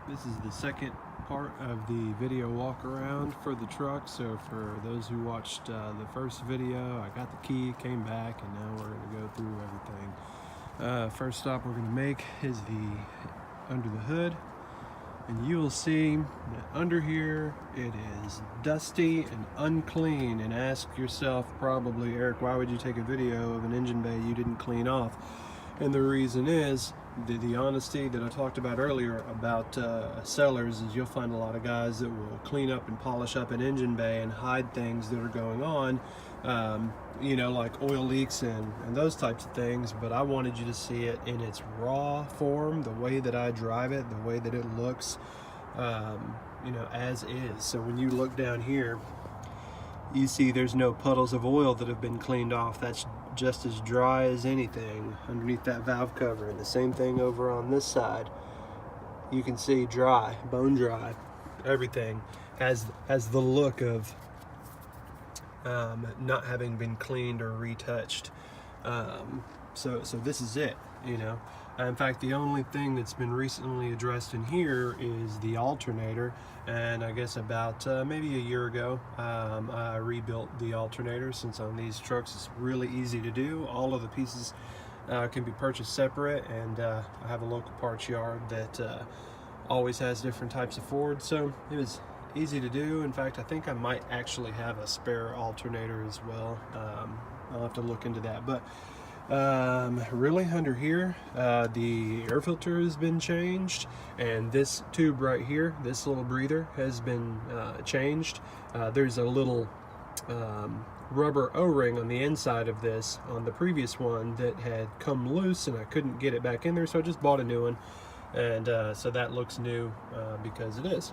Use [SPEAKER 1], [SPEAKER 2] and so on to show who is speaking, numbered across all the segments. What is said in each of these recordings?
[SPEAKER 1] This is the second part of the video walk around for the truck. So for those who watched the first video, I got the key, came back, and now we're going to go through everything. First stop we're going to make is the under the hood, and you will see that under here it is dusty and unclean, and ask yourself probably, Eric, why would you take a video of an engine bay you didn't clean off? And the reason is the honesty that I talked about earlier about sellers is you'll find a lot of guys that will clean up and polish up an engine bay and hide things that are going on, you know, like oil leaks and those types of things. But I wanted you to see it in its raw form, the way that I drive it, the way that it looks, you know, as is. So when you look down here, you see there's no puddles of oil that have been cleaned off. That's just as dry as anything underneath that valve cover. And the same thing over on this side. You can see dry, bone dry. Everything has the look of not having been cleaned or retouched. So this is it, you know. In fact, the only thing that's been recently addressed in here is the alternator, and I guess about maybe a year ago I rebuilt the alternator. Since on these trucks it's really easy to do, all of the pieces can be purchased separate, and I have a local parts yard that always has different types of Fords, so it was easy to do. In fact, I think I might actually have a spare alternator as well. I'll have to look into that. But really under here, the air filter has been changed, and this tube right here, this little breather, has been changed. There's a little rubber O-ring on the inside of this on the previous one that had come loose, and I couldn't get it back in there, so I just bought a new one, and so that looks new because it is.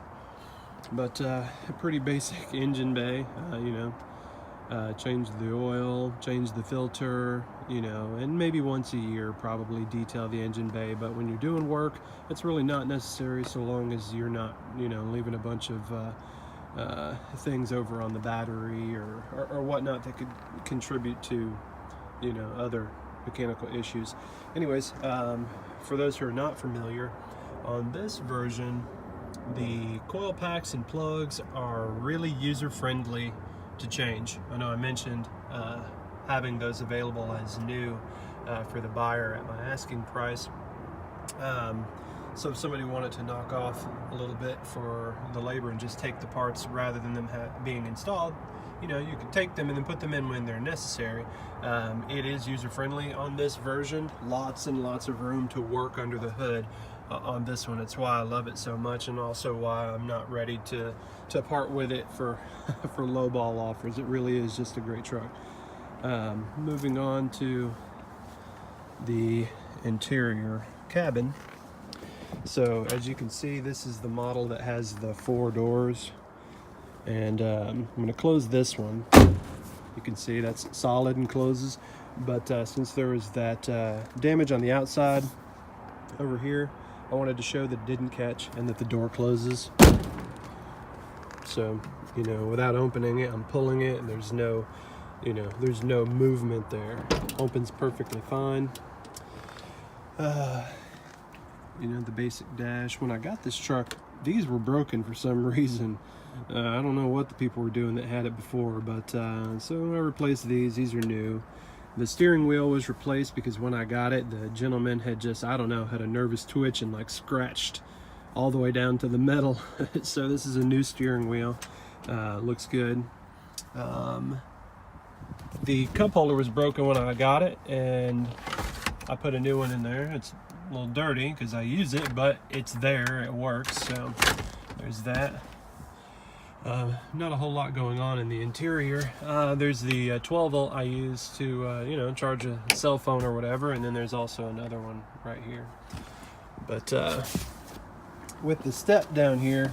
[SPEAKER 1] But a pretty basic engine bay, you know. Change the oil, change the filter, you know, and maybe once a year probably detail the engine bay. But when you're doing work, it's really not necessary, so long as you're not, you know, leaving a bunch of things over on the battery or whatnot that could contribute to, you know, other mechanical issues. Anyways, for those who are not familiar, on this version, the coil packs and plugs are really user-friendly to change. I know I mentioned having those available as new for the buyer at my asking price. So if somebody wanted to knock off a little bit for the labor and just take the parts rather than them being installed, you know, you can take them and then put them in when they're necessary. It is user-friendly on this version. Lots and lots of room to work under the hood on this one. It's why I love it so much, and also why I'm not ready to part with it for for lowball offers. It really is just a great truck. Moving on to the interior cabin. So as you can see, this is the model that has the 4 doors, and I'm going to close this one. You can see that's solid and closes, but since there was that damage on the outside over here, I wanted to show that it didn't catch and that the door closes. So, you know, without opening it, I'm pulling it, and there's no, you know, there's no movement there. Opens perfectly fine. You know, the basic dash. When I got this truck, these were broken for some reason. I don't know what the people were doing that had it before, but so I replaced these. These are new. The steering wheel was replaced because when I got it, the gentleman had just, I don't know, had a nervous twitch and like scratched all the way down to the metal. So this is a new steering wheel. Looks good. The cup holder was broken when I got it, and I put a new one in there. It's a little dirty because I use it, but it's there, it works. So there's that. Not a whole lot going on in the interior. There's the 12 volt I use to, you know, charge a cell phone or whatever, and then there's also another one right here. But with the step down here,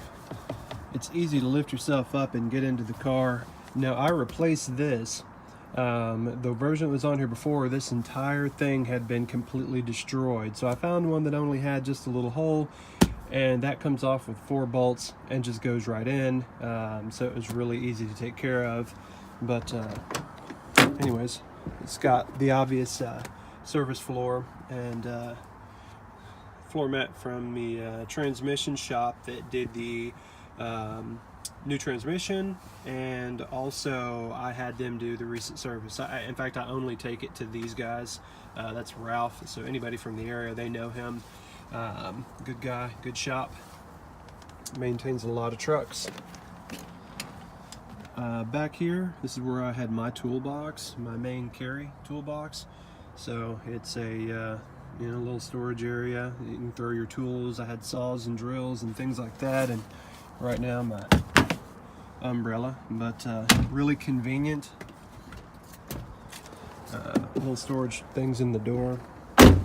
[SPEAKER 1] it's easy to lift yourself up and get into the car. Now I replaced this. The version that was on here before, this entire thing had been completely destroyed. So I found one that only had just a little hole, and that comes off with 4 bolts and just goes right in. So it was really easy to take care of. But anyways, it's got the obvious service floor and floor mat from the transmission shop that did the new transmission, and also I had them do the recent service. In fact, I only take it to these guys. That's Ralph, so anybody from the area, they know him. Good guy, good shop, maintains a lot of trucks. Back here, this is where I had my toolbox, my main carry toolbox. So it's a little storage area. You can throw your tools. I had saws and drills and things like that, and right now my umbrella, but really convenient. Little storage things in the door. I'm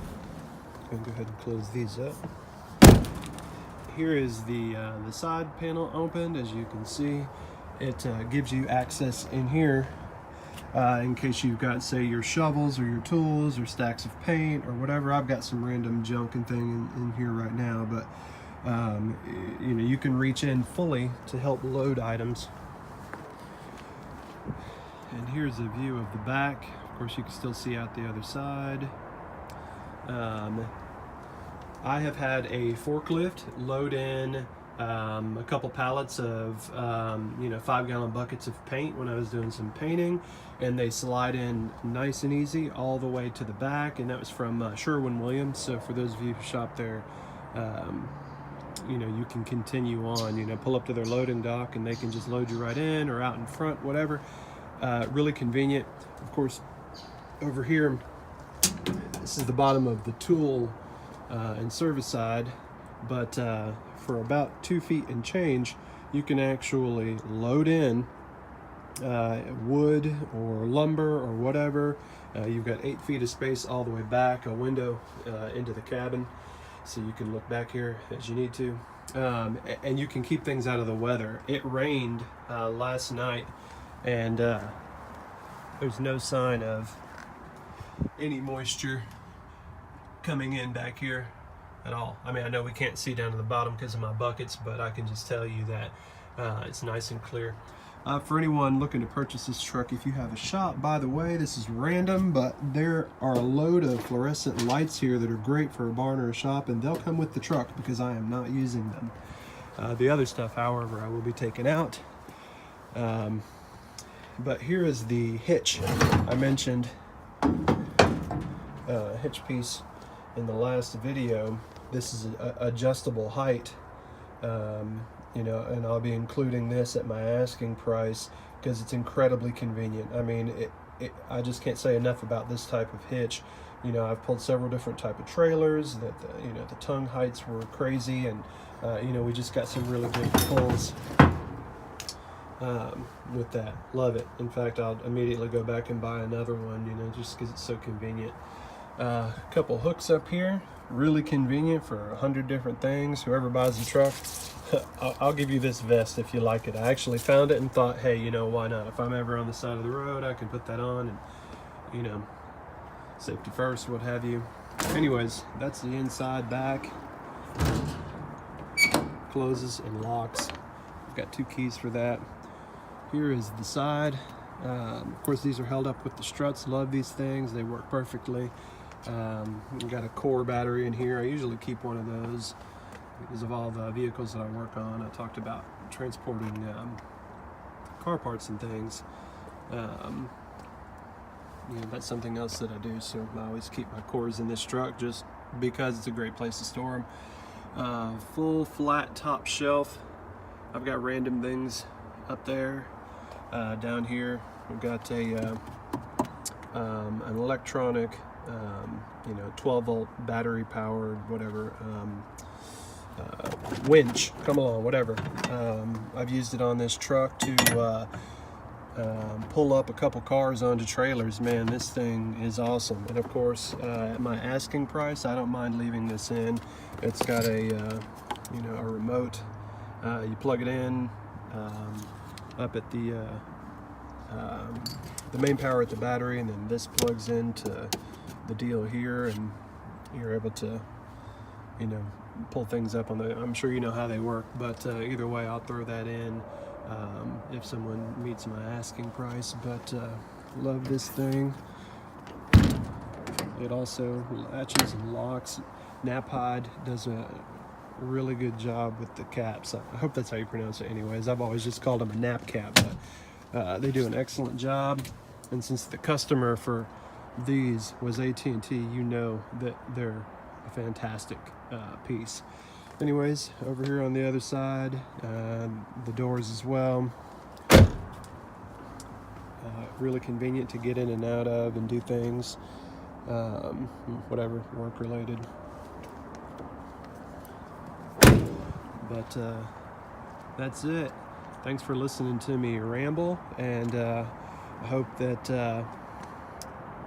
[SPEAKER 1] gonna go ahead and close these up. Here is the side panel opened. As you can see, it gives you access in here in case you've got, say, your shovels or your tools or stacks of paint or whatever. I've got some random junk and thing in here right now, but you can reach in fully to help load items. And here's a view of the back. Of course, you can still see out the other side. I have had a forklift load in a couple pallets of 5-gallon buckets of paint when I was doing some painting, and they slide in nice and easy all the way to the back, and that was from Sherwin-Williams. So for those of you who shop there, you can continue on, pull up to their loading dock and they can just load you right in or out in front, whatever. Really convenient. Of course, over here, this is the bottom of the tool and service side, but for about 2 feet and change, you can actually load in wood or lumber or whatever. You've got 8 feet of space all the way back, a window into the cabin, so you can look back here as you need to, and you can keep things out of the weather. It rained last night, and there's no sign of any moisture coming in back here at all. I mean, I know we can't see down to the bottom because of my buckets, but I can just tell you that it's nice and clear. For anyone looking to purchase this truck, if you have a shop, by the way, this is random, but there are a load of fluorescent lights here that are great for a barn or a shop, and they'll come with the truck because I am not using them. The other stuff, however, I will be taking out. But here is the hitch. I mentioned hitch piece in the last video. This is adjustable height, and I'll be including this at my asking price because it's incredibly convenient. I mean, I just can't say enough about this type of hitch. I've pulled several different type of trailers that the tongue heights were crazy, and we just got some really big pulls with that. Love it. In fact, I'll immediately go back and buy another one, just because it's so convenient. A couple hooks up here, really convenient for 100 different things. Whoever buys the truck, I'll give you this vest if you like it. I actually found it and thought, hey, why not? If I'm ever on the side of the road, I can put that on, and safety first, what have you. Anyways, that's the inside back. Closes and locks. I've got 2 keys for that. Here is the side. Of course, these are held up with the struts. Love these things. They work perfectly. We've got a core battery in here. I usually keep one of those because of all the vehicles that I work on. I talked about transporting car parts and things. That's something else that I do, so I always keep my cores in this truck just because it's a great place to store them. Full flat top shelf. I've got random things up there. Down here we've got an electronic 12-volt battery powered whatever winch, come along, whatever. I've used it on this truck to pull up a couple cars onto trailers. Man, this thing is awesome. And of course, at my asking price, I don't mind leaving this in. It's got a remote. You plug it in up at the main power at the battery, and then this plugs into the deal here, and you're able to pull things up on the, I'm sure you know how they work, but either way, I'll throw that in if someone meets my asking price. But love this thing. It also latches and locks. Napod does a really good job with the caps. I hope that's how you pronounce it anyways. I've always just called them a nap cap, but they do an excellent job. And since the customer for these was AT&T, you know that they're a fantastic piece. Anyways, over here on the other side, the doors as well. Really convenient to get in and out of and do things, whatever, work related. But that's it. Thanks for listening to me ramble, and I hope that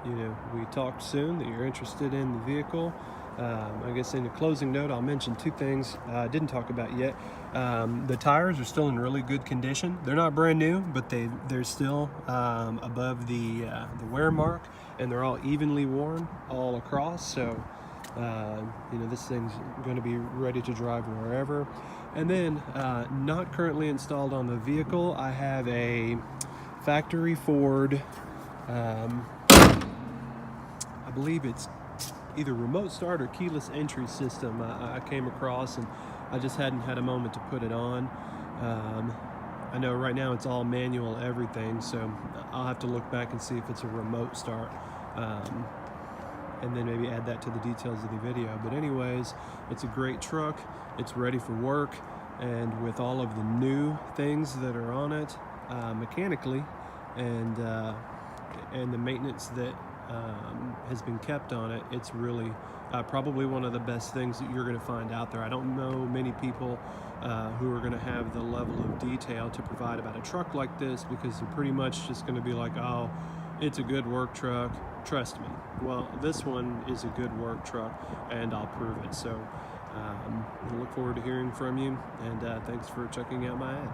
[SPEAKER 1] we talk soon, that you're interested in the vehicle. I guess in a closing note, I'll mention two things I didn't talk about yet. The tires are still in really good condition. They're not brand new, but they're still above the wear mark, and they're all evenly worn all across. So this thing's going to be ready to drive wherever. And then not currently installed on the vehicle, I have a factory Ford, I believe it's either remote start or keyless entry system I came across, and I just hadn't had a moment to put it on. I know right now it's all manual everything, so I'll have to look back and see if it's a remote start, and then maybe add that to the details of the video. But anyways, it's a great truck. It's ready for work, and with all of the new things that are on it mechanically, and the maintenance that has been kept on it, it's really probably one of the best things that you're going to find out there. I don't know many people who are going to have the level of detail to provide about a truck like this, because they're pretty much just going to be like, oh, it's a good work truck, trust me. Well, this one is a good work truck, and I'll prove it. So I look forward to hearing from you, and thanks for checking out my ad.